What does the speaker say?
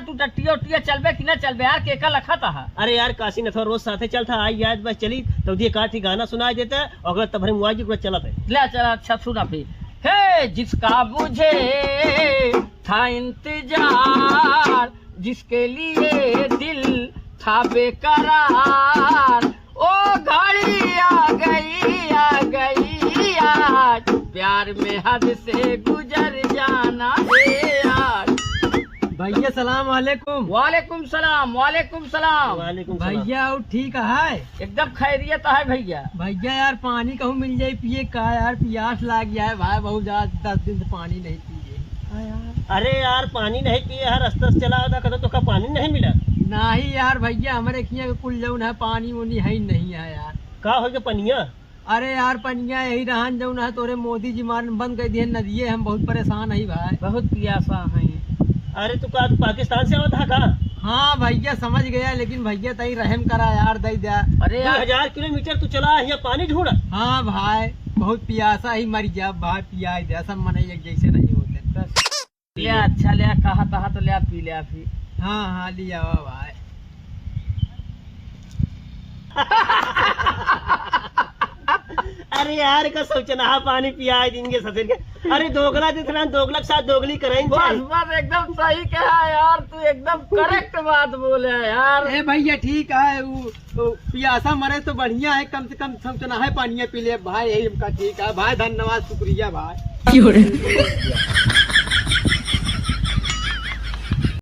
तू टट्टिया उट्टिया चलबे कि ना चलबे यार, केका लखा था। अरे यार काशी नथवा रोज साथे चलता आई याद बस चली तो दिए काठी गाना सुनाई देता है और तभरे मुआजी को चलत है। ले चला अच्छा सुना फिर। हे जिसका मुझे था इंतजार, जिसके लिए दिल था बेकरार, ओ घड़ी आ गई आज, प्यार में हद से गुजर जाना है यार। भैया सलाम वालेकुम। वालेकुम सलाम, वालेकुम सलाम। वालेकुम सलाम। भैया और ठीक है? एकदम खैरियत है भैया। भैया यार पानी कहूँ मिल जाए पिए का यार, प्यास लाग गया है भाई, बहुत ज्यादा 10 दिन से पानी नहीं पिए। अरे यार पानी नहीं पिए हर रास्ते से चला होता कदो तो का पानी नहीं मिला। नहीं यार भैया हमारे खिया के कुल जौन है पानी उनी है नहीं है यार। का हो गया पनिया? अरे यार पनिया यही रहन जौन है तोरे मोदी जी मारन बंद कर दिए नदिये, हम बहुत परेशान है भाई, बहुत प्यासा है। अरे तू का पाकिस्तान से आवत का? हाँ भैया समझ गया, लेकिन भैया तई रहम करा यार, दे दिया। अरे यार 2000 किलोमीटर तू चला यहाँ पानी ढूंढ। हाँ भाई बहुत प्यासा ही मर गया भाई, पिया दे सब मन एक जैसे नहीं होते। ले अच्छा ले कहा तहा तो ले पी ले फिर। हाँ हाँ लिया भाई। अरे यार का सोचना हाँ पानी पिया देंगे ससुर के। अरे दोगला जितना दोगला के साथ दोगली करेंगे। बस बस एकदम सही कहा यार, तू एकदम करेक्ट बात बोले यार। ए भैया ठीक है, वो प्यासा मरे तो बढ़िया है, कम से कम समझना है पानी पी ले भाई, यही हमका ठीक है भाई, धन्यवाद शुक्रिया भाई।